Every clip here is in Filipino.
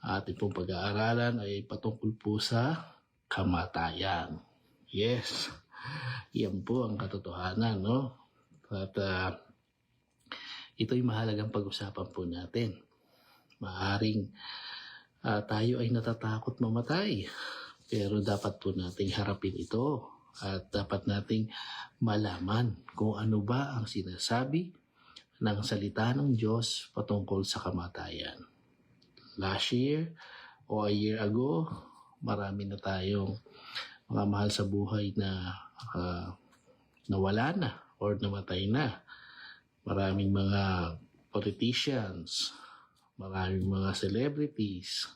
Ating pong pag-aaralan ay patungkol po sa kamatayan. Yes, yan po ang katotohanan, no? At ito'y mahalagang pag-usapan po natin. Maaring tayo ay natatakot mamatay, pero dapat po nating harapin ito at dapat nating malaman kung ano ba ang sinasabi ng salita ng Diyos patungkol sa kamatayan. Last year o a year ago, marami na tayong mga mahal sa buhay na nawala na or namatay na. Maraming mga politicians, maraming mga celebrities,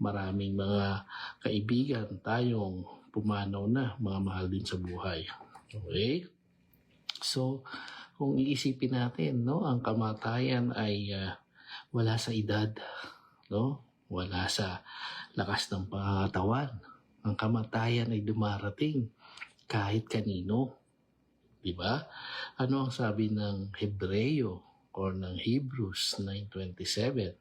maraming mga kaibigan tayong pumanaw na, mga mahal din sa buhay. Okay? So, kung iisipin natin, no, ang kamatayan ay wala sa edad, no? Wala sa lakas ng pangatawan. Ang kamatayan ay dumarating kahit kanino. Diba? Ano ang sabi ng Hebreo or ng Hebrews 9:27?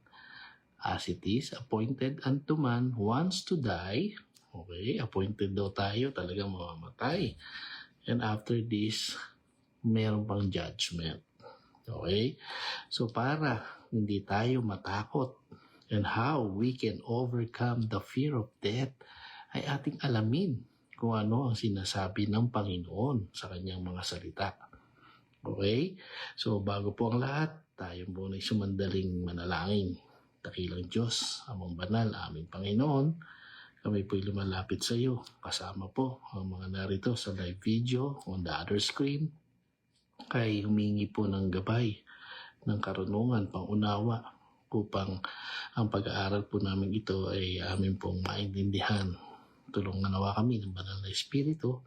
As it is appointed unto man once to die. Okay, appointed daw tayo, talagang mamamatay. And after this, meron pang judgment. Okay? So para hindi tayo matakot and how we can overcome the fear of death, ay ating alamin kung ano ang sinasabi ng Panginoon sa kanyang mga salita. Okay? So bago po ang lahat, tayo muna sumandaling manalangin. Dakilang Diyos, amang banal, aming Panginoon, kami po'y lumalapit sa iyo. Kasama po ang mga narito sa live video on the other screen. Kay humingi po ng gabay, ng karunungan, pangunawa, upang ang pag-aaral po namin ito ay amin pong maintindihan. Tulungan nawa kami ng banal na Espiritu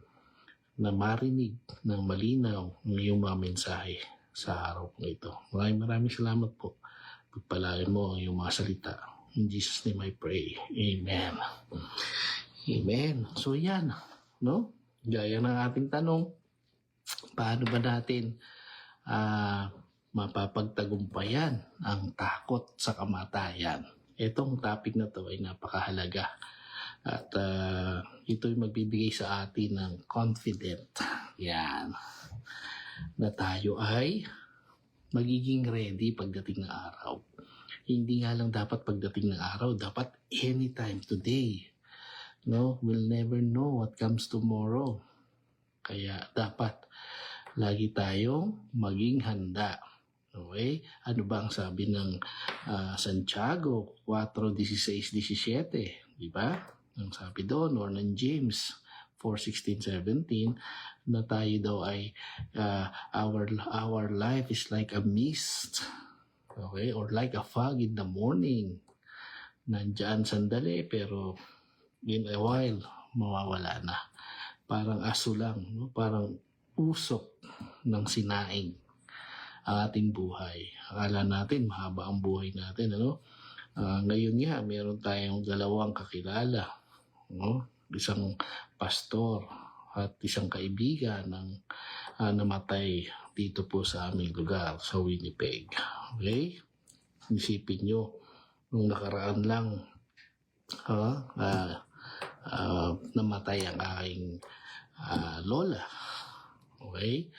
na marinig ng malinaw ng iyong mga mensahe sa araw po ito. Maraming salamat po. Pagpalain mo ang iyong mga salita. In Jesus' name I pray. Amen. Amen. So yan, no? Gaya ng ating tanong, paano ba natin mapapagtagumpayan ang takot sa kamatayan? Itong topic na to ay napakahalaga at ito'y magbibigay sa atin ng confident yan na tayo ay magiging ready pagdating ng araw. Hindi nga lang dapat pagdating ng araw, dapat anytime today. No, we'll never know what comes tomorrow. Kaya dapat lagi tayong maging handa. Okay? Ano ba ang sabi ng Santiago 4:16-17? Di ba? Ang sabi doon, or ng James 4:16-17, na tayo daw ay our life is like a mist. Okay? Or like a fog in the morning. Nandyan sandali, pero in a while, mawawala na. Parang aso lang, no? Parang usok ng sinaing ang ating buhay. Akala natin mahaba ang buhay natin, ano? Ngayon nga, meron tayong dalawang kakilala, no? Isang pastor at isang kaibigan ng namatay dito po sa aming lugar, sa Winnipeg. Okay? Isipin nyo, nung nakaraan lang, namatay ang aking lola. Okay?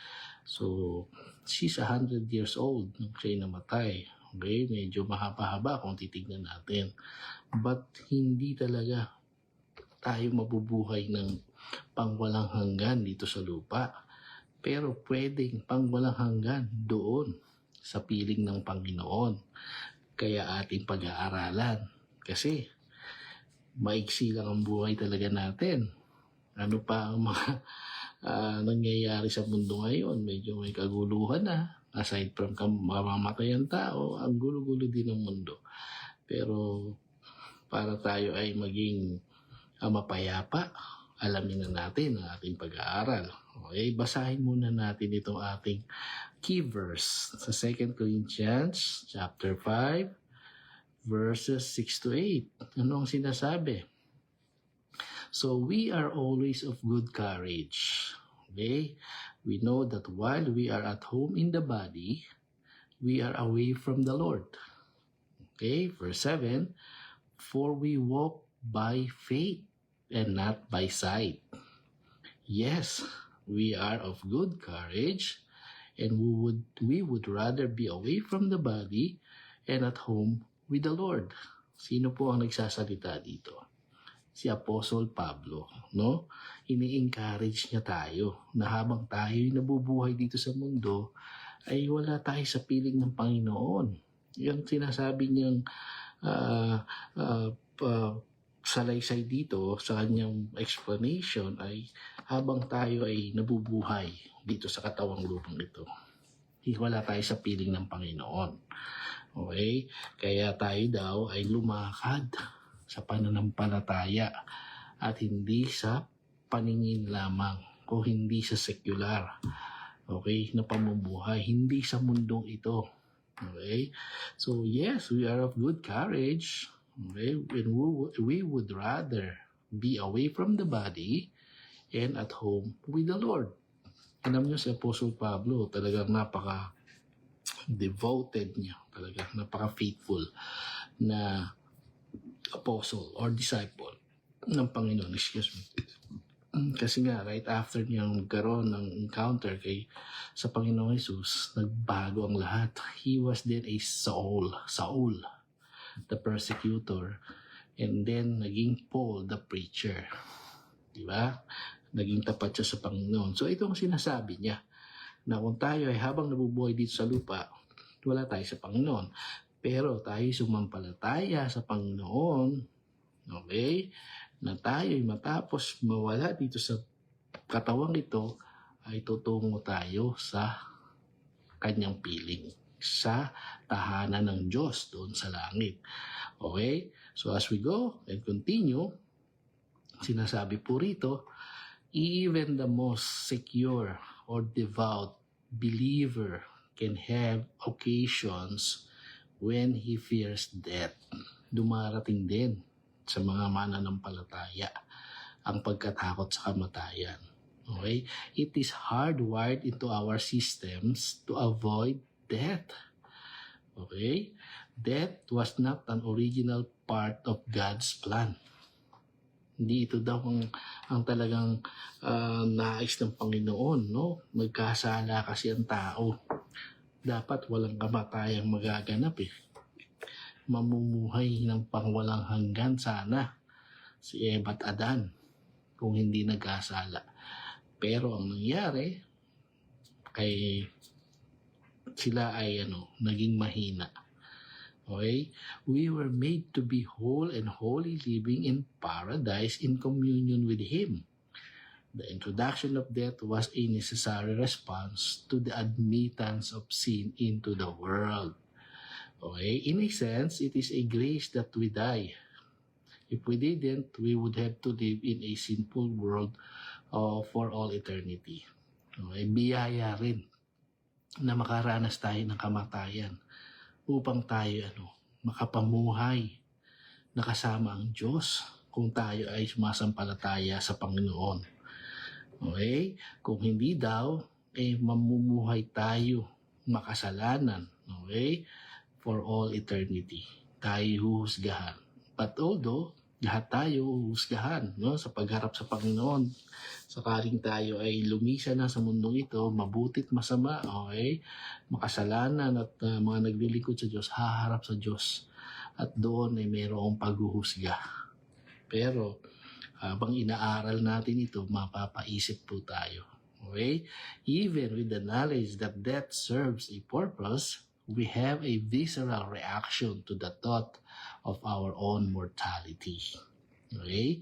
So, she's 100 years old nung siya namatay. Okay? Medyo mahaba-haba kung titignan natin. But hindi talaga tayo mabubuhay ng pangwalang hanggan dito sa lupa. Pero pwedeng pangwalang hanggan doon sa piling ng Panginoon. Kaya ating pag-aaralan. Kasi maiksi lang ang buhay talaga natin. Ano pa ang mga nangyayari sa mundo ngayon? Medyo may kaguluhan na. Aside from mamamatay ang tao, ang gulo-gulo din ng mundo. Pero para tayo ay maging mapayapa, alamin na natin ang ating pag-aaral. Okay, basahin muna natin itong ating key verse sa 2 Corinthians chapter 5 verses 6-8. Ano ang sinasabi? So we are always of good courage. Okay? We know that while we are at home in the body, we are away from the Lord. Okay? Verse 7, For we walk by faith and not by sight. Yes, we are of good courage, and we would rather be away from the body and at home with the Lord. Sino po ang nagsasalita dito? Si Apostle Pablo, no? Ini-encourage niya tayo na habang tayo'y nabubuhay dito sa mundo, ay wala tayo sa piling ng Panginoon. Yung sinasabi niyang salaysay dito sa kanyang explanation ay habang tayo ay nabubuhay dito sa katawang lupang ito, wala tayo sa piling ng Panginoon. Okay? Kaya tayo daw ay lumakad sa pananampalataya at hindi sa paningin lamang o hindi sa secular, okay, na pamumuhay, hindi sa mundong ito. Okay? So yes, we are of good courage, okay, and we would rather be away from the body and at home with the Lord. Alam niyo si Apostle Pablo, talagang napaka-devoted niya, talagang napaka-faithful na apostle or disciple ng Panginoon. Excuse me. Kasi nga, right after niyang magkaroon ng encounter sa Panginoong Jesus, nagbago ang lahat. He was then a Saul, the persecutor, and then naging Paul, the preacher. Diba? Naging tapat siya sa Panginoon. So ito ang sinasabi niya, na kung tayo ay habang nabubuhay dito sa lupa, wala tayo sa Panginoon. Pero tayo sumampalataya sa Panginoon, okay, na tayo matapos mawala dito sa katawang ito, ay tutungo tayo sa kanyang piling, sa tahanan ng Diyos doon sa langit. Okay? So as we go and continue, sinasabi po rito, even the most secure or devout believer can have occasions when he fears death. Dumarating din sa mga mananampalataya ang pagkatakot sa kamatayan. Okay? It is hardwired into our systems to avoid death. Okay? Death was not an original part of God's plan. Hindi ito daw ang talagang nais ng Panginoon, no? Magkasala kasi ang tao. Dapat walang kamatayang magaganap eh. Mamumuhay ng pangwalang hanggan sana si Eva at Adan kung hindi nagkasala. Pero ang nangyari, sila ay naging mahina. Okay? We were made to be whole and holy, living in paradise in communion with Him. The introduction of death was a necessary response to the admittance of sin into the world. Okay? In a sense, it is a grace that we die. If we didn't, we would have to live in a sinful world for all eternity. Okay? Biyaya rin na makaranas tayo ng kamatayan upang tayo makapamuhay na kasama ang Diyos kung tayo ay sumasampalataya sa Panginoon. Okay? Kung hindi daw, mamumuhay tayo makasalanan. Okay? For all eternity. Tayo huhusgahan. But although, lahat tayo huhusgahan sa pagharap sa Panginoon. Sakaling tayo ay lumisa na sa mundong ito, mabutit masama, okay? Makasalanan at mga naglilingkod sa Diyos, haharap sa Diyos. At doon ay mayroong paghuhusga. Pero, habang inaaral natin ito, mapapaisip po tayo. Okay? Even with the knowledge that death serves a purpose, we have a visceral reaction to the thought of our own mortality. Okay?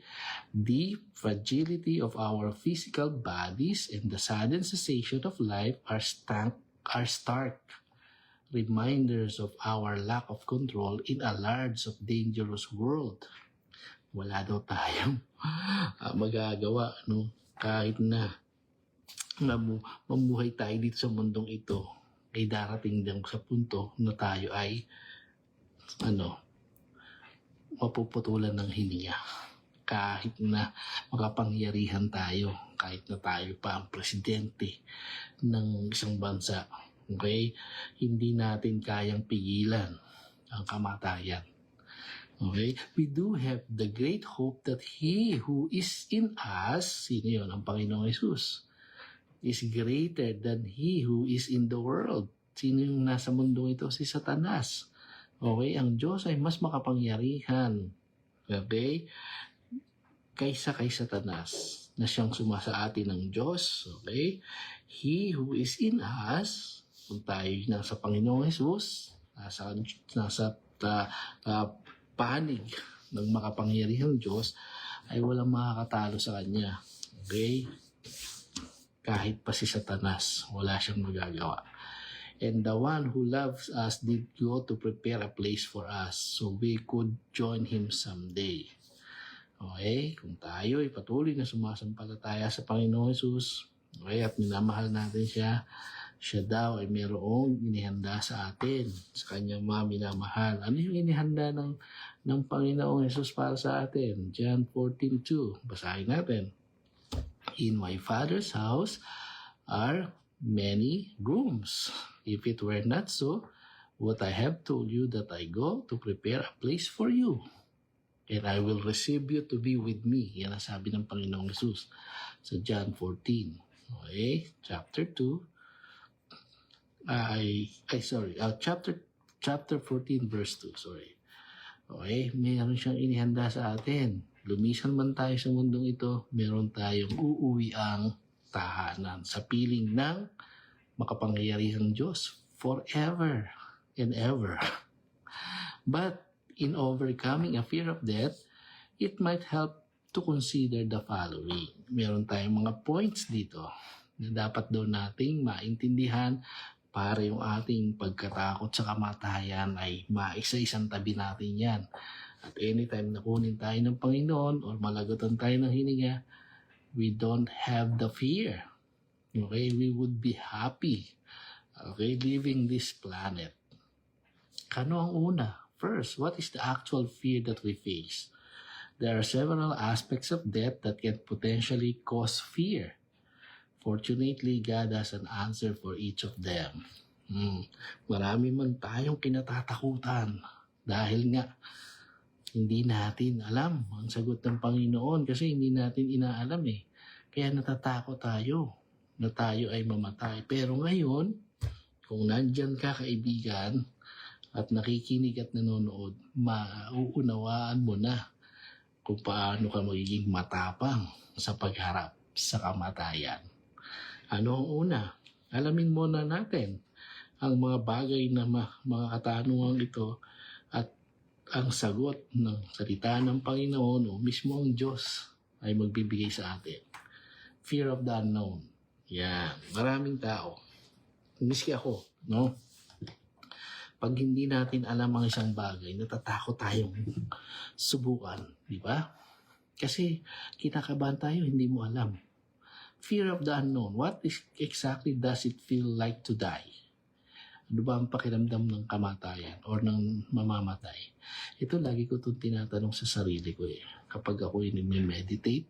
The fragility of our physical bodies and the sudden cessation of life are stark reminders of our lack of control in a large of dangerous world. Wala daw tayong magagawa, kahit na mamuhay tayo dito sa mundong ito, ay darating din sa punto na tayo ay mapuputulan ng hininga. Kahit na makapangyarihan tayo, kahit na tayo pa ang presidente ng isang bansa, okay? Hindi natin kayang pigilan ang kamatayan. Okay? We do have the great hope that He who is in us, sino yun? Ang Panginoong Jesus, is greater than He who is in the world. Sino yung nasa mundo ito? Si Satanas. Okay? Ang Diyos ay mas makapangyarihan. Okay? Kaysa kay Satanas na siyang sumasa atin ng Diyos. Okay? He who is in us, kung tayo nasa Panginoong Jesus, nasa panig ng makapangyarihang Diyos, ay walang makakatalo sa Kanya. Okay? Kahit pa si Satanas, wala siyang magagawa. And the one who loves us did go to prepare a place for us so we could join Him someday. Okay? Kung tayo ay patuloy na sumasampalataya sa Panginoong Jesus, okay, at minamahal natin siya, siya daw ay mayroong inihanda sa atin, sa kanyang mga minamahal. Ano yung inihanda ng Panginoong Jesus para sa atin? John 14:2. Basahin natin. In my Father's house are many rooms. If it were not so, would I have told you that I go to prepare a place for you? And I will receive you to be with me. Yan ang sabi ng Panginoong Jesus sa John 14. Okay? Chapter 2. Chapter 14 verse 2, sorry. Okay, mayroon siyang inihanda sa atin. Lumisan man tayo sa mundong ito, meron tayong uuwiang tahanan sa piling ng makapangyarihang Diyos forever and ever. But in overcoming a fear of death, it might help to consider the following. Meron tayong mga points dito na dapat daw nating maintindihan para yung ating pagkatakot sa kamatayan ay maisa-isang tabi natin yan. At anytime na kunin tayo ng Panginoon or malagutan tayo ng hininga, we don't have the fear. Okay? We would be happy, okay, leaving this planet. Ano ang una? First, what is the actual fear that we face? There are several aspects of death that can potentially cause fear. Fortunately, God has an answer for each of them. Marami man tayong kinatatakutan dahil nga hindi natin alam ang sagot ng Panginoon kasi hindi natin inaalam eh. Kaya natatakot tayo na tayo ay mamatay. Pero ngayon, kung nandyan ka kaibigan at nakikinig at nanonood, mauunawaan mo na kung paano ka magiging matapang sa pagharap sa kamatayan. Ano ang una? Alamin muna natin ang mga bagay na mga katanungan ito at ang sagot ng salita ng Panginoon o mismo ang Diyos ay magbibigay sa atin. Fear of the unknown. Yan. Maraming tao. Miski ako, no? Pag hindi natin alam ang isang bagay, natatakot tayong subukan. Di ba? Kasi kinakabahan tayo, hindi mo alam. Fear of the unknown. What exactly does it feel like to die? Ano ba ang pakiramdam ng kamatayan or ng mamamatay? Ito lagi ko itong tinatanong sa sarili ko eh. Kapag ako ay nag-meditate,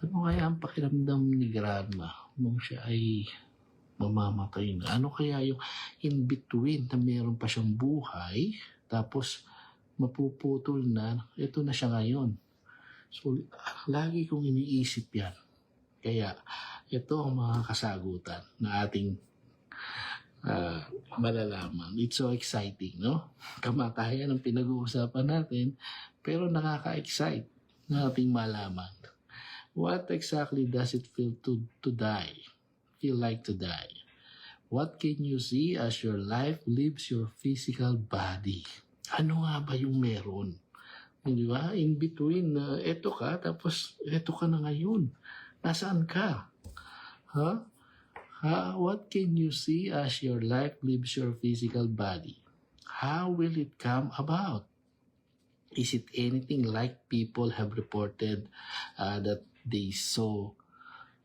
ano kaya ang pakiramdam ni Grandma nung siya ay mamamatay na? Ano kaya yung in-between na meron pa siyang buhay, tapos mapuputol na, ito na siya ngayon. So, lagi kong iniisip yan. Kaya, ito ang mga kasagutan na ating malalaman. It's so exciting, no? Kamatayan ang pinag-uusapan natin, pero nakaka-excite na ating malaman. What exactly does it feel to die? Feel like to die? What can you see as your life leaves your physical body? Ano nga ba yung meron? Di ba? In between, eto ka, tapos eto ka na ngayon. Nasaan ka? Huh? What can you see as your life leaves your physical body? How will it come about? Is it anything like people have reported that they saw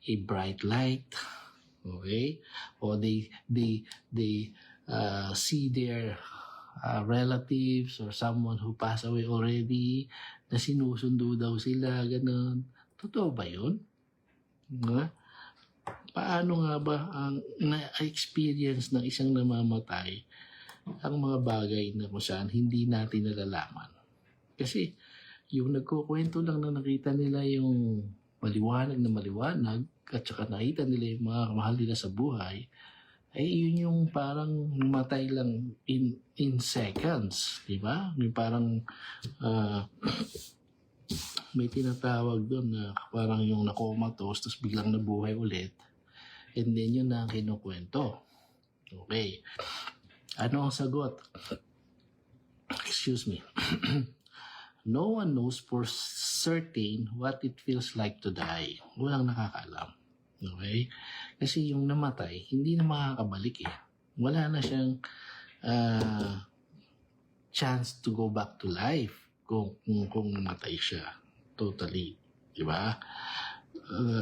a bright light? Okay? Or they see their relatives or someone who passed away already na sinusundo daw sila, ganun. Totoo ba yun? Paano nga ba ang na-experience ng isang namamatay ang mga bagay na kung saan hindi natin nalalaman? Kasi yung nagkukwento lang na nakita nila yung maliwanag na maliwanag at saka nakita nila yung mga mahal nila sa buhay, ay yun yung parang namatay lang in seconds, di ba? Yung parang may tinatawag doon na parang yung nakomatos tapos biglang nabuhay ulit, and then yun na ang kinukwento. Okay. Ano ang sagot? Excuse me. No one knows for certain what it feels like to die. Walang nakakaalam. Okay? Kasi yung namatay, hindi na makakabalik eh. Wala na siyang chance to go back to life kung namatay siya. Totally. Diba?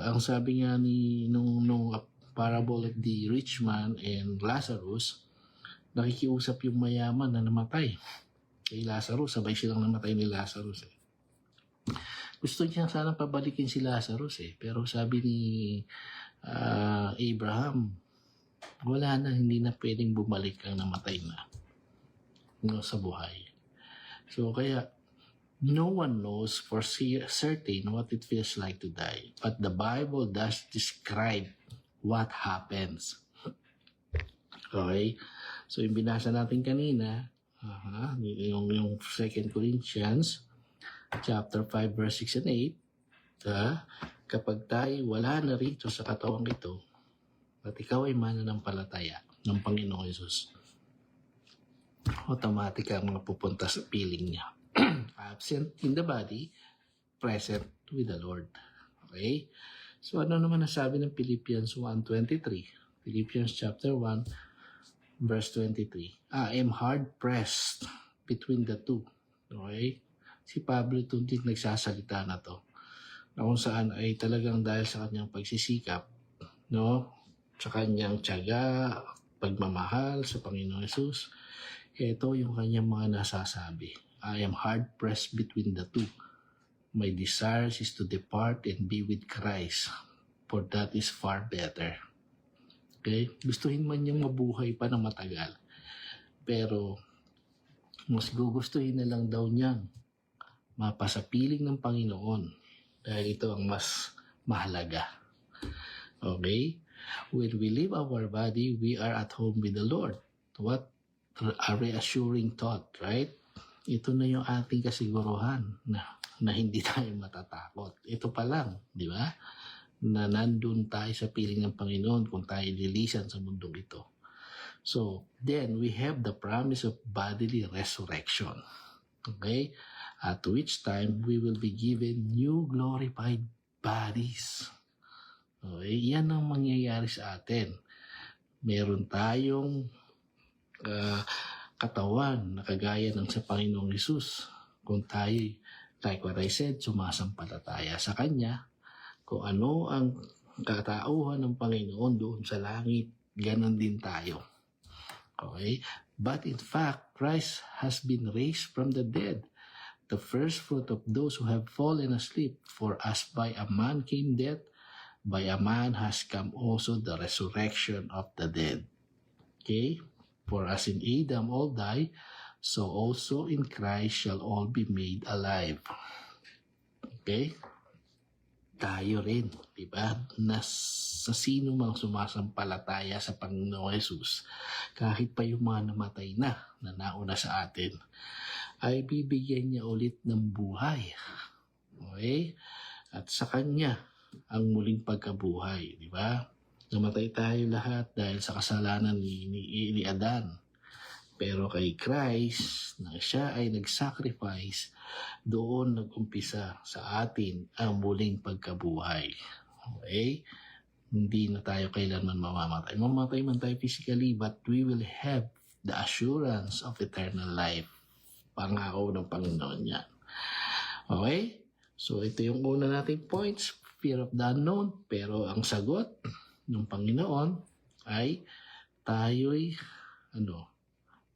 Ang sabi nga nung parable of the rich man and Lazarus, nakikiusap yung mayaman na namatay kay Lazarus. Sabay silang namatay ni Lazarus eh. Gusto niya sana pabalikin si Lazarus eh. Pero sabi ni Abraham, wala na, hindi na pwedeng bumalik ang namatay na sa buhay. So kaya, no one knows for certain what it feels like to die. But the Bible does describe what happens. Okay? So yung binasa natin kanina, yung 2 Corinthians chapter 5 verse 6 and 8, kapag tayo wala na rito sa katawang ito at ikaw ay mananampalataya ng Panginoong Hesus, automatic ang mapupunta sa piling niya. Absent in the body, present with the Lord. Okay? So ano naman nasabi ng Philippians 1:23? Philippians chapter 1 verse 23. I am hard pressed between the two. Okay? Si Pablo itong din nagsasalita na to. Na kung saan ay talagang dahil sa kanyang pagsisikap, no? Sa kanyang tiyaga, pagmamahal sa Panginoon Hesus, ito yung kanyang mga nasasabi. I am hard pressed between the two. My desire is to depart and be with Christ, for that is far better. Okay? Gustuhin man niyang mabuhay pa na matagal. Pero, mas gugustuhin na lang daw niyang mapasapiling ng Panginoon. Dahil ito ang mas mahalaga. Okay? When we leave our body, we are at home with the Lord. What a reassuring thought, right? Ito na yung ating kasiguruhan na hindi tayo matatakot. Ito pa lang, di ba? Na nandun tayo sa piling ng Panginoon kung tayo lilisan sa mundong ito. So, then we have the promise of bodily resurrection. Okay? At which time we will be given new glorified bodies. Okay? Yan ang mangyayari sa atin. Meron tayong katawan na kagaya ng sa Panginoong Hesus. Kung tayo, like what I said, sumasampalataya sa Kanya, kung ano ang katauhan ng Panginoon doon sa langit, ganon din tayo. Okay? But in fact, Christ has been raised from the dead, the first fruit of those who have fallen asleep. For as by a man came death, by a man has come also the resurrection of the dead. Okay? For as in Adam all die, so also in Christ shall all be made alive. Okay? Tayo rin, di ba? Na sa sino mang sumasampalataya sa Panginoong Hesus, kahit pa yung mga namatay na nauna sa atin, ay bibigyan niya ulit ng buhay. Okay? At sa Kanya, ang muling pagkabuhay, di ba? Namatay tayo lahat dahil sa kasalanan ni Adan. Pero kay Christ, na siya ay nag-sacrifice, doon nag-umpisa sa atin ang muling pagkabuhay. Okay? Hindi na tayo kailanman mamamatay. Mamamatay man tayo physically, but we will have the assurance of eternal life. Pangako ng Panginoon yan. Okay? So ito yung una nating points, fear of the unknown. Pero ang sagot ng Panginoon ay tayo'y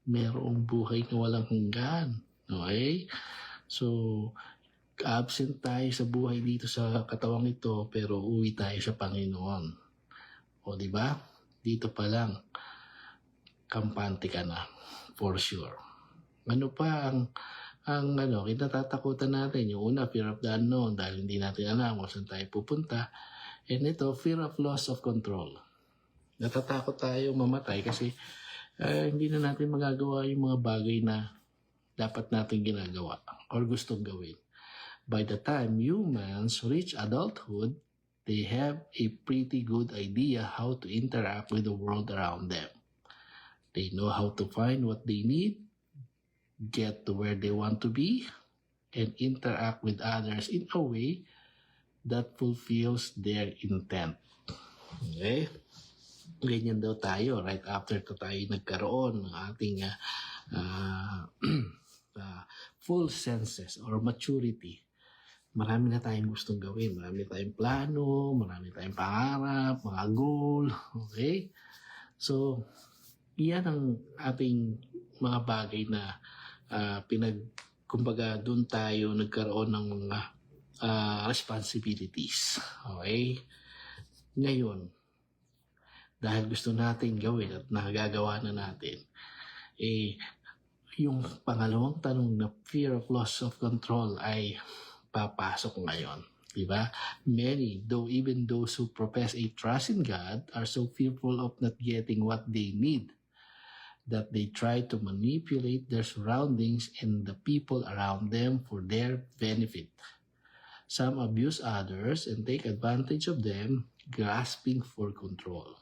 merong buhay na walang hanggan. Okay? So, absent tayo sa buhay dito sa katawang ito, pero uwi tayo sa Panginoon. O, di ba? Dito pa lang, kampante ka na. For sure. Ano pa ang ang kinatatakutan natin. Yung una, fear of the unknown dahil hindi natin alam kung saan tayo pupunta. And ito, fear of loss of control. Natatakot tayo mamatay kasi hindi na natin magagawa yung mga bagay na dapat natin ginagawa or gustong gawin. By the time humans reach adulthood, they have a pretty good idea how to interact with the world around them. They know how to find what they need, get to where they want to be, and interact with others in a way that fulfills their intent. Okay? Ganyan daw tayo right after tayo nagkaroon ng ating full senses or maturity. Marami na tayong gustong gawin. Marami tayong plano, marami tayong pangarap, mga goal. Okay? So, iyan ang ating mga bagay na kumbaga doon tayo nagkaroon ng mga responsibilities. Okay? Ngayon, dahil gusto natin gawin at nagagawa na natin, yung pangalawang tanong na fear of loss of control ay papasok ngayon. Diba? Many, even those who profess a trust in God, are so fearful of not getting what they need that they try to manipulate their surroundings and the people around them for their benefit. Some abuse others and take advantage of them, grasping for control.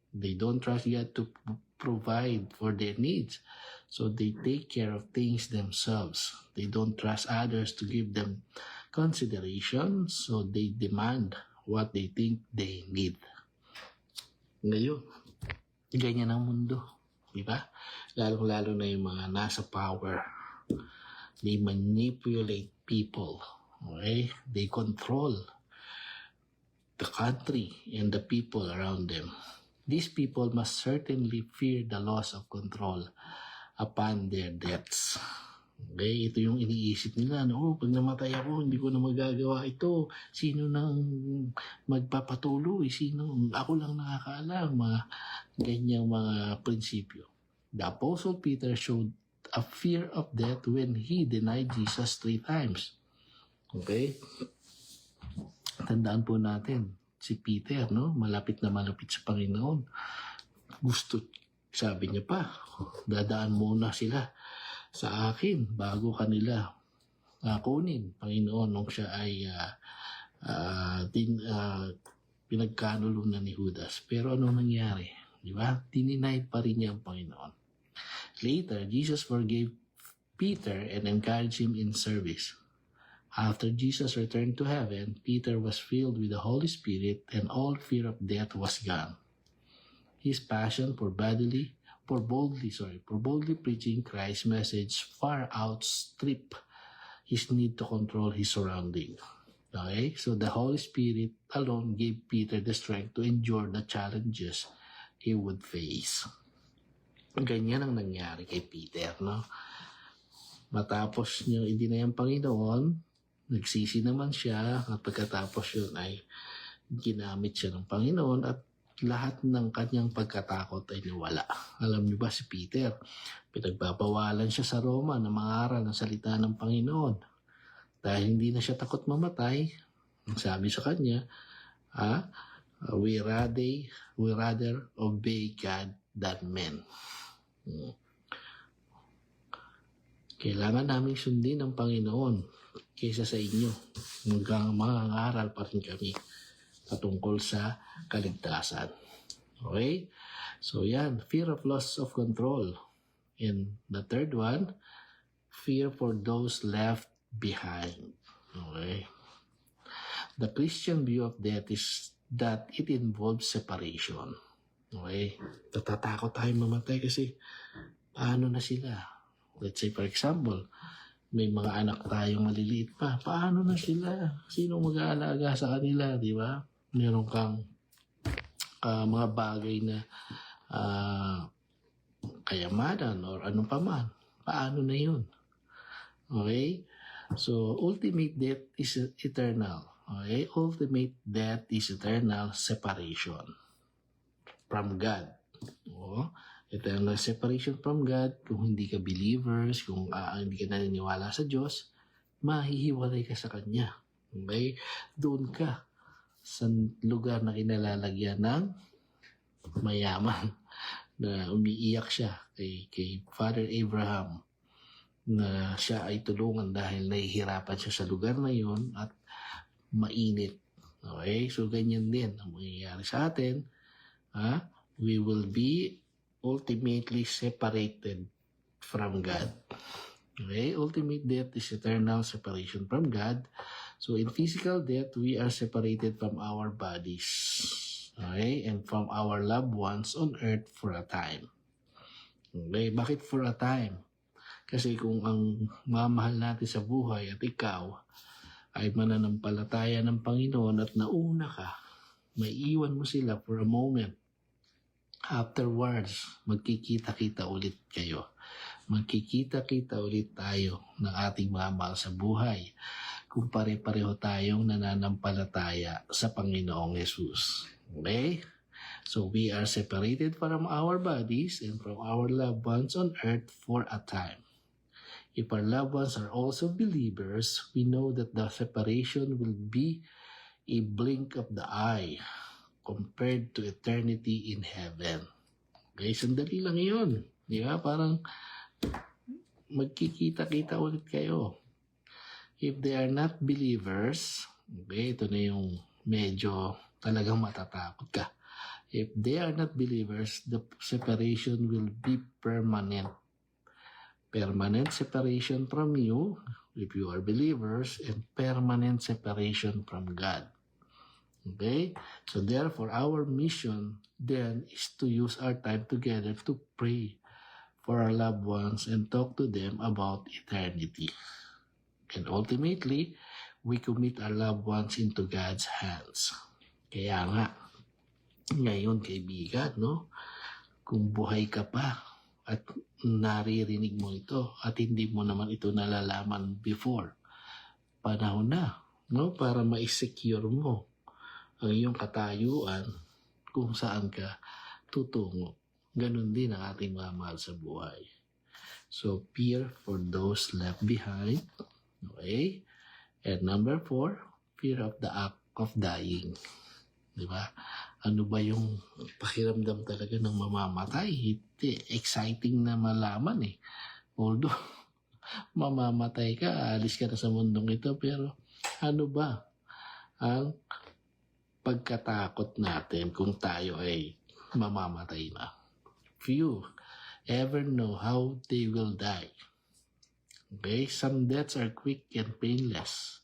They don't trust God to provide for their needs, so they take care of things themselves. They don't trust others to give them consideration, so they demand what they think they need. Ngayon, ganyan ang mundo. Diba? Lalo-lalo na yung mga nasa power. They manipulate people. Okay? They control the country and the people around them. These people must certainly fear the loss of control upon their deaths. Okay, ito yung iniisip nila, pag namatay ako, hindi ko na magagawa ito. Sino nang magpapatuloy? Ako lang nakakaalam. Mga ganyang mga prinsipyo. The Apostle Peter showed a fear of death when he denied Jesus 3 times. Okay? Tandaan po natin, si Peter, malapit na malapit sa Panginoon. Sabi niya pa, dadaan muna sila sa akin bago kanila kunin, Panginoon, nung siya ay pinagkanulunan ni Judas. Pero ano nangyari? Di ba? Dininay pa rin niya ang Panginoon. Later, Jesus forgave Peter and encouraged him in service. After Jesus returned to heaven, Peter was filled with the Holy Spirit and all fear of death was gone. His passion for boldly preaching Christ's message far outstrip his need to control his surroundings. Okay? So the Holy Spirit alone gave Peter the strength to endure the challenges he would face. Ganyan ang nangyari kay Peter, Matapos niyang idinay ang Panginoon, nagsisi naman siya at pagkatapos yun ay ginamit siya ng Panginoon at lahat ng kanyang pagkatakot ay nawala. Alam niyo ba si Peter, pinagbabawalan siya sa Roma na mangaral ng salita ng Panginoon. Dahil hindi na siya takot mamatay, sabi sa kanya, we rather obey God than men. Kailangan namin sundin ang Panginoon kaysa sa inyo. Hanggang mangangaral pa rin kami patungkol sa kaligtasan. Okay? So yan, fear of loss of control. And the third one, fear for those left behind. Okay? The Christian view of death is that it involves separation. Okay? Natatakot tayong mamatay kasi paano na sila? Let's say for example, may mga anak tayong maliliit pa. Paano na sila? Sino mag-aalaga sa kanila, di ba? Meron kang mga bagay na kayamanan or anong paman. Paano na yun? Okay? So, ultimate death is eternal. Okay? Ultimate death is eternal separation from God. eternal separation from God. Kung hindi ka believers, kung hindi ka naniniwala sa Diyos, mahihiwalay ka sa Kanya. Okay? Doon ka sa lugar na kinalalagyan ng mayaman na umiiyak siya kay Father Abraham na siya ay tulungan dahil nahihirapan siya sa lugar na yon at mainit. Okay? So, ganyan din ang mangyayari sa atin. We will be ultimately separated from God. Okay? Ultimate death is eternal separation from God. So, in physical death, we are separated from our bodies. Okay? And from our loved ones on earth for a time. Okay? Bakit for a time? Kasi kung ang mamahal natin sa buhay at ikaw ay mananampalataya ng Panginoon at nauna ka, may iwan mo sila for a moment. Afterwards, magkikita-kita ulit kayo. Magkikita-kita ulit tayo ng ating mamahal sa buhay kung pare-pareho tayong nananampalataya sa Panginoong Yesus. Okay? So we are separated from our bodies and from our loved ones on earth for a time. If our loved ones are also believers, we know that the separation will be a blink of the eye compared to eternity in heaven. Okay, sandali lang yun. Di ba? Parang magkikita-kita ulit kayo. If they are not believers, okay, ito na yung medyo talagang matatakot ka. If they are not believers, the separation will be permanent. Permanent separation from you, if you are believers, and permanent separation from God. Okay? So therefore, our mission then is to use our time together to pray for our loved ones and talk to them about eternity. And ultimately, we commit our loved ones into God's hands. Kaya nga, ngayon kaibigan, no? Kung buhay ka pa at naririnig mo ito at hindi mo naman ito nalalaman before, panahon na, no? Para ma-secure mo ang iyong katayuan kung saan ka tutungo. Ganun din ang ating mga mahal sa buhay. So, fear for those left behind. Okay? And number 4, fear of the act of dying. Diba? Ano ba yung pakiramdam talaga ng mamamatay? Exciting na malaman eh. Although, mamamatay ka, alis ka na sa mundong ito, pero ano ba ang pagkatakot natin kung tayo ay mamamatay na? Few ever know how they will die. Okay? Some deaths are quick and painless.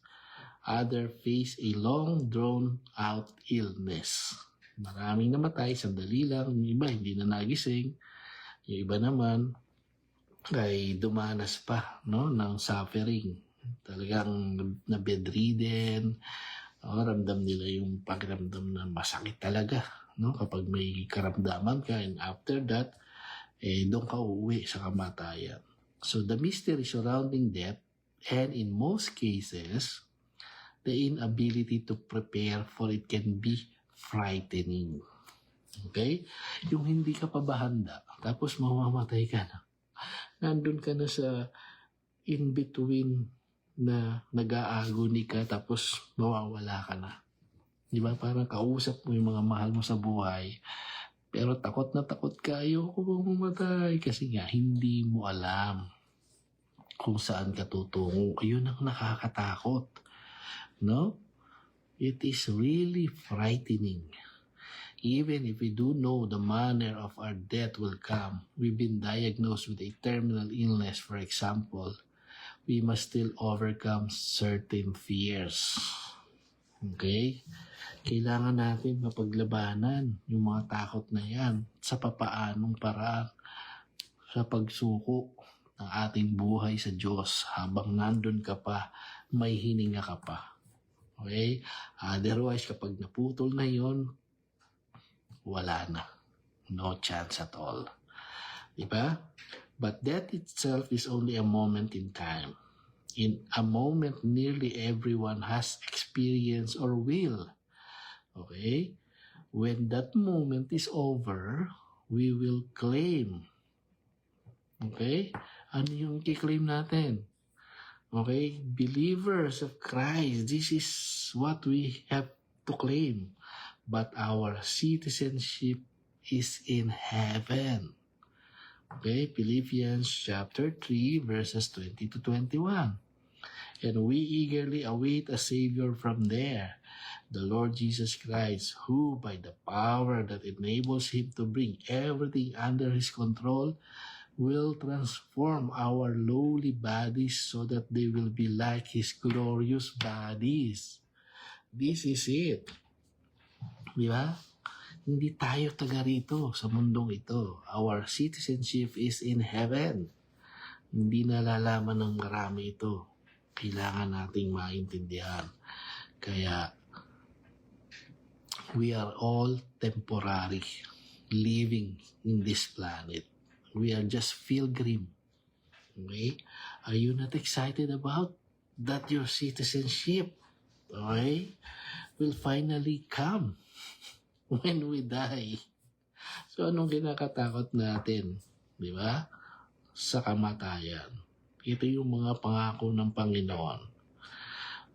Others face a long drawn-out illness. Maraming namatay, sandali lang. Yung iba hindi na nagising. Yung iba naman ay dumanas pa, no, ng suffering. Talagang na bedridden. Ramdam nila yung pakiramdam na masakit talaga, no, kapag may karamdaman ka, and after that doon ka uuwi sa kamatayan. So the mystery surrounding death, and in most cases the inability to prepare for it, can be frightening. Okay? Yung hindi ka pa ba handa, tapos mamamatay ka na. Nandun ka na sa in-between na nag-aagony ka, tapos mawawala ka na. Di ba? Parang kausap mo yung mga mahal mo sa buhay, pero takot na takot ka, ayoko mamatay. Kasi nga, hindi mo alam kung saan ka tutungo. Yun ang nakakatakot. No? It is really frightening. Even if we do know the manner of our death will come, we've been diagnosed with a terminal illness, for example, we must still overcome certain fears. Okay? Kailangan natin mapaglabanan yung mga takot na yan sa papaanong paraan sa pagsuko ng ating buhay sa Diyos habang nandun ka pa, may hininga ka pa. Okay? Otherwise, kapag naputol na yon, wala na. No chance at all. Diba? But death itself is only a moment in time. In a moment, nearly everyone has experienced or will. Okay? When that moment is over, we will claim. Okay? Ano yung i-claim natin? Okay? Believers of Christ, this is what we have to claim. But our citizenship is in heaven. Okay? Philippians chapter 3 verses 20 to 21. And we eagerly await a Savior from there, the Lord Jesus Christ, who by the power that enables Him to bring everything under His control will transform our lowly bodies so that they will be like His glorious bodies. This is it. Di ba? Hindi tayo taga rito sa mundong ito. Our citizenship is in heaven. Hindi nalalaman ng marami ito. Kailangan nating maintindihan. Kaya, we are all temporary, living in this planet. We are just pilgrim. Okay? Are you not excited about that your citizenship, okay, will finally come when we die? So, anong kinakatakot natin? Di ba? Sa kamatayan. Ito yung mga pangako ng Panginoon.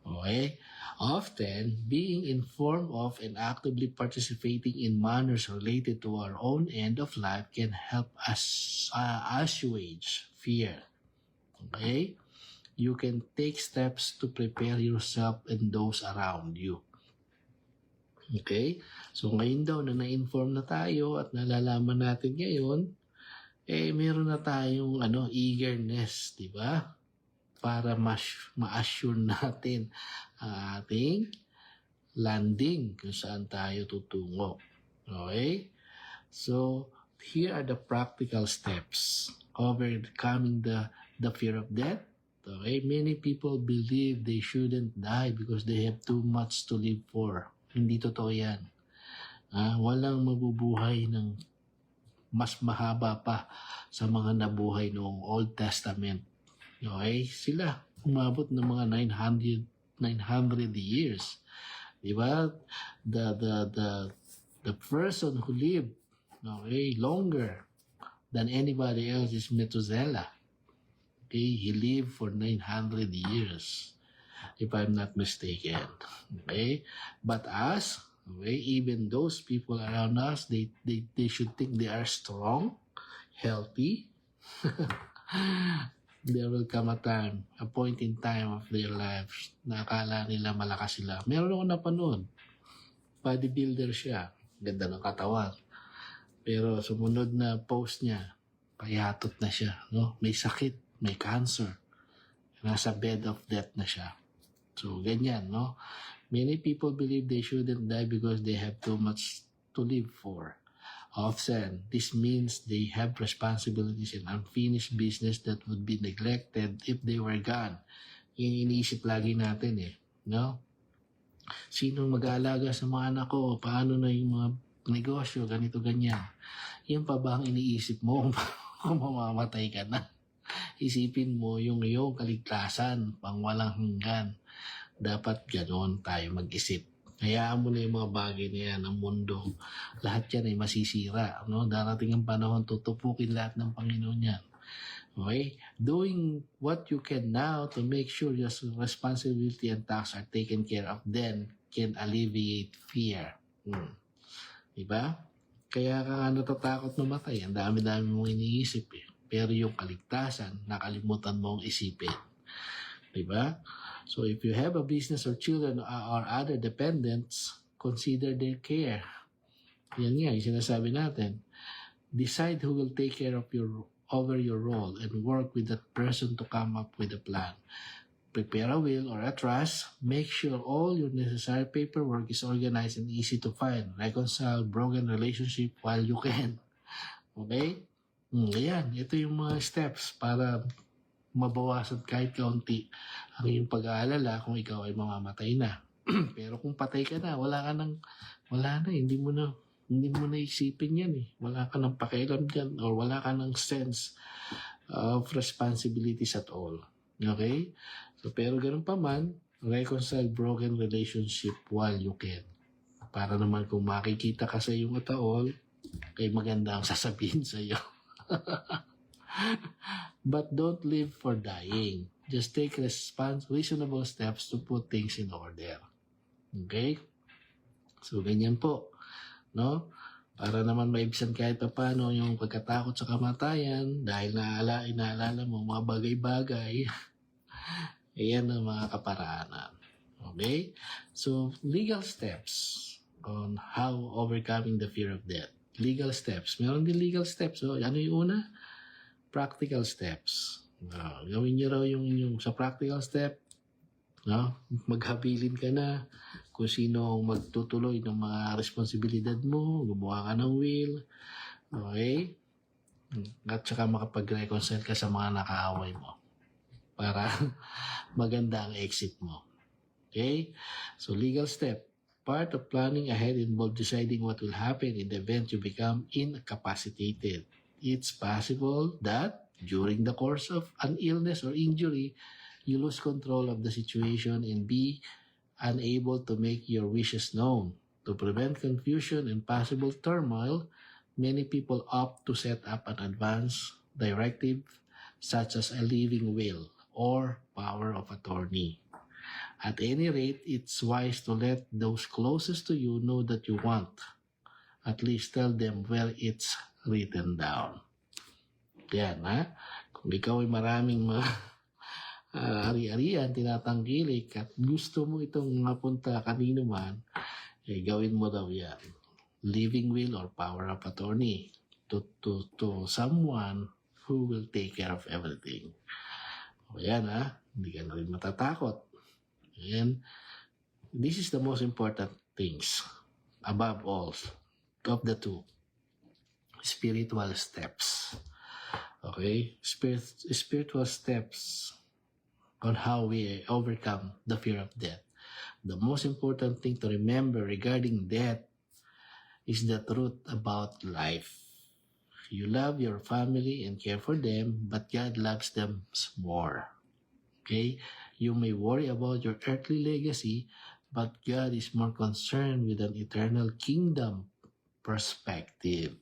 Okay? Often, being informed of and actively participating in manners related to our own end of life can help us assuage fear. Okay? You can take steps to prepare yourself and those around you. Okay? So, ngayon daw na na-inform na tayo at nalalaman natin ngayon, meron na tayong eagerness, di ba? Para ma-assure natin ang ating landing kung saan tayo tutungo. Okay? So, here are the practical steps. Overcoming the fear of death. Okay? Many people believe they shouldn't die because they have too much to live for. Hindi totoo yan. Walang mabubuhay ng mas mahaba pa sa mga nabuhay noong Old Testament. Okay? Sila, umabot ng mga 900 years. Diba? The person who lived longer than anybody else is Methuselah. Okay? He lived for 900 years, if I'm not mistaken. Okay? But us, even those people around us, they should think they are strong, healthy. There will come a point in time of their lives na akala nila malakas sila. Meron ako napanood. Bodybuilder siya. Ganda ng katawan. Pero sumunod na post niya, payatot na siya. No? May sakit, may cancer. Nasa bed of death na siya. So, ganyan, no? Many people believe they shouldn't die because they have too much to live for. Often, this means they have responsibilities and unfinished business that would be neglected if they were gone. Yung iniisip lagi natin no? Sino mag-aalaga sa mga anak ko? Paano na yung mga negosyo? Ganito, ganyan. Yan pa ba ang iniisip mo kung mamamatay ka na? Isipin mo yung iyong kaligtasan pang walang hanggan. Dapat ganoon tayo mag-isip. Hayaan mo na yung mga bagay na yan, ang mundo. Lahat yan ay masisira. No? Darating ang panahon, tutupukin lahat ng Panginoon yan. Okay? Doing what you can now to make sure your responsibility and tasks are taken care of then can alleviate fear. Diba? Kaya ka nga natatakot mamatay. Ang dami-dami mong iniisip Pero yung kaligtasan, nakalimutan mong isipin. Diba? So if you have a business or children or other dependents, consider their care. Yan nga, yung sinasabi natin. Decide who will take care of over your role and work with that person to come up with a plan. Prepare a will or a trust. Make sure all your necessary paperwork is organized and easy to find. Reconcile broken relationship while you can. Okay? Ayan, ito yung mga steps para mabawasan kahit kaunti ang iyong pag-aalala kung ikaw ay mamamatay na. Pero kung patay ka na, wala na, hindi mo na isipin yan Wala ka ng pakialam dyan or wala ka ng sense of responsibilities at all. Okay? So, pero ganun pa man, reconcile broken relationship while you can. Para naman kung makikita ka sa iyong taol, Kaya maganda ang sasabihin sa iyo. But don't live for dying. Just take reasonable steps to put things in order. Okay? So, ganyan po. No? Para naman maibsan kahit pa paano yung pagkatakot sa kamatayan dahil inaalala mo mga bagay-bagay. Ayan ang mga kaparaanan. Okay? So, legal steps on how overcoming the fear of death. Legal steps. Meron din legal steps. So, ano yung una? Practical steps. Gawin nyo raw yung sa practical step. No? Maghabilin ka na kung sino magtutuloy ng mga responsibilidad mo. Gumawa ka ng will. Okay? At saka makapag-reconcile ka sa mga nakaaway mo para maganda ang exit mo. Okay? So, legal step. Part of planning ahead involves deciding what will happen in the event you become incapacitated. It's possible that during the course of an illness or injury, you lose control of the situation and be unable to make your wishes known. To prevent confusion and possible turmoil, many people opt to set up an advance directive such as a living will or power of attorney. At any rate, it's wise to let those closest to you know that you want. At least tell them where it's written down. Yan, ha? Kung ikaw ay maraming mga ari-arian, tinatangkilik at gusto mo itong mapunta kanino man, eh, gawin mo daw yan. Living will or power of attorney to someone who will take care of everything. O yan, ha? Hindi ka na rin matatakot. And this is the most important things above all of the two. Spiritual steps. Okay? Spiritual steps on how we overcome the fear of death. The most important thing to remember regarding death is the truth about life. You love your family and care for them, but God loves them more. Okay? You may worry about your earthly legacy, but God is more concerned with an eternal kingdom perspective.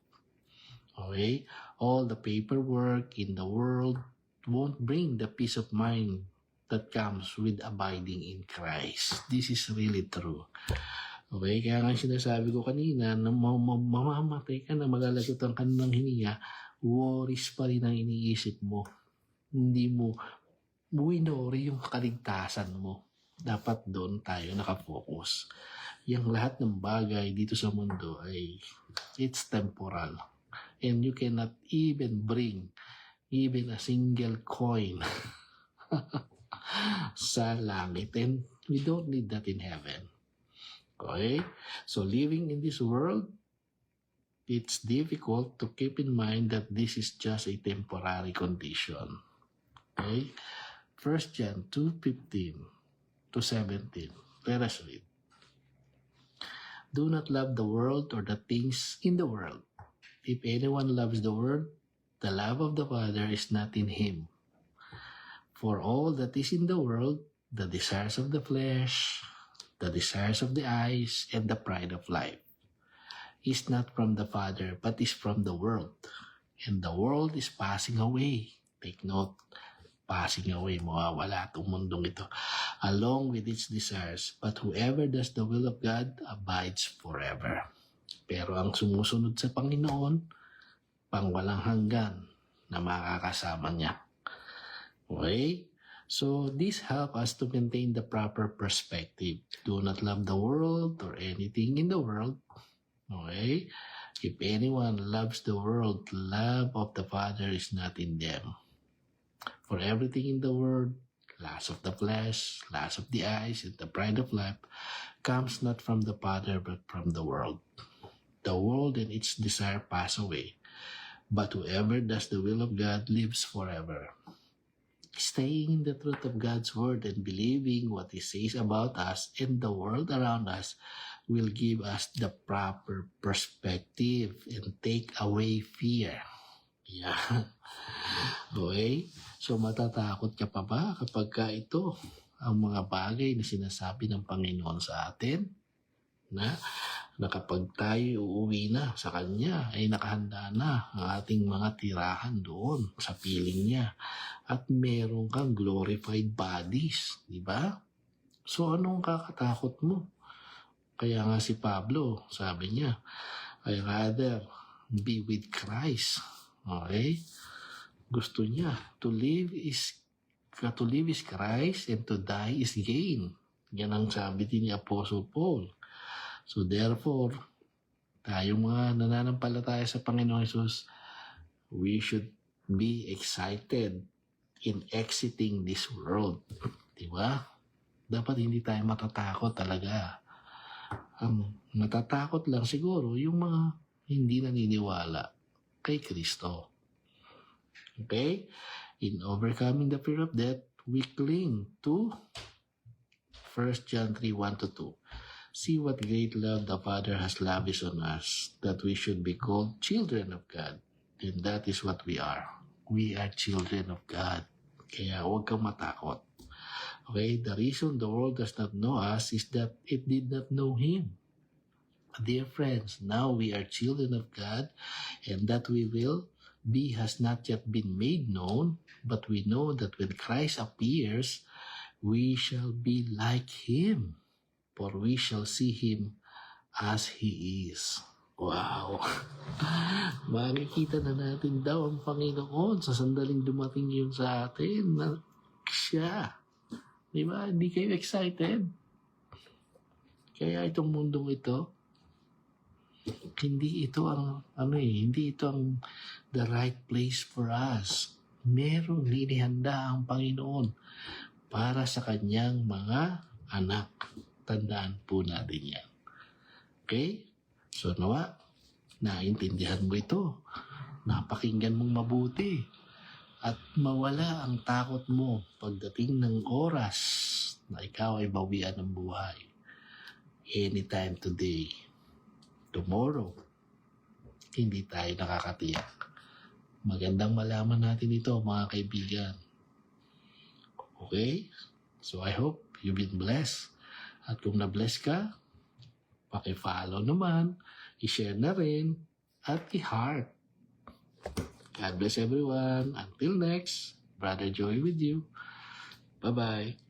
Okay? All the paperwork in the world won't bring the peace of mind that comes with abiding in Christ. This is really true. Okay? Kaya nga sinasabi ko kanina, na mamamatay ka na, magalagutan ka ng hininga, worries pa rin ang iniisip mo. Hindi mo winori yung kaligtasan mo. Dapat doon tayo nakafocus. Yung lahat ng bagay dito sa mundo ay it's temporal. And you cannot even bring even a single coin sa langit. And we don't need that in heaven. Okay? So living in this world, it's difficult to keep in mind that this is just a temporary condition. Okay? 1 John 2:15 to 17. Let us read. Do not love the world or the things in the world. If anyone loves the world, the love of the Father is not in him. For all that is in the world, the desires of the flesh, the desires of the eyes, and the pride of life, is not from the Father, but is from the world. And the world is passing away. Take note, passing away, mawawala itong mundong ito, along with its desires. But whoever does the will of God abides forever. Pero ang sumusunod sa Panginoon, pangwalang hanggan na makakasama niya. Okay? So, this helps us to maintain the proper perspective. Do not love the world or anything in the world. Okay? If anyone loves the world, the love of the Father is not in them. For everything in the world, lust of the flesh, lust of the eyes, and the pride of life, comes not from the Father, but from the world. The world and its desire pass away, but whoever does the will of God lives forever. Staying in the truth of God's word and believing what He says about us and the world around us will give us the proper perspective and take away fear. Yeah. Okay? So matatakot ka pa ba kapag ito ang mga bagay na sinasabi ng Panginoon sa atin? Na na kapag tayo uuwi na sa Kanya, ay nakahanda na ang ating mga tirahan doon sa piling niya. At meron kang glorified bodies, di ba? So, anong kakatakot mo? Kaya nga si Pablo, sabi niya, I rather be with Christ. Okay? Gusto niya, to live is Christ and to die is gain. Yan ang sabi din ni Apostle Paul. So therefore, tayong mga nananampalataya sa Panginoon Jesus, we should be excited in exiting this world. Diba? Dapat hindi tayo matatakot talaga. Ang matatakot lang siguro yung mga hindi naniniwala kay Kristo. Okay? In overcoming the fear of death, we cling to 1 John 3:1-2. See what great love the Father has lavished on us, that we should be called children of God. And that is what we are. We are children of God. Kaya huwag kang matakot. Okay? The reason the world does not know us is that it did not know Him. Dear friends, now we are children of God, and that we will be has not yet been made known, but we know that when Christ appears, we shall be like Him, for we shall see Him as He is. Wow! Makikita na natin daw ang Panginoon sa sandaling dumating yun sa atin na siya. Di ba? Hindi kayo excited? Kaya itong mundong ito, hindi ito ang the right place for us. Merong linihanda ang Panginoon para sa kanyang mga anak. Tandaan po natin yan. Okay? So nawa, naintindihan mo ito. Napakinggan mong mabuti. At mawala ang takot mo pagdating ng oras na ikaw ay bawian ng buhay. Anytime today. Tomorrow, hindi tayo nakakatiyak. Magandang malaman natin ito, mga kaibigan. Okay? So I hope you've been blessed. At kung na-bless ka, paki-follow naman, i-share na rin, at i-heart. God bless everyone. Until next, Brother Joey with you. Bye-bye.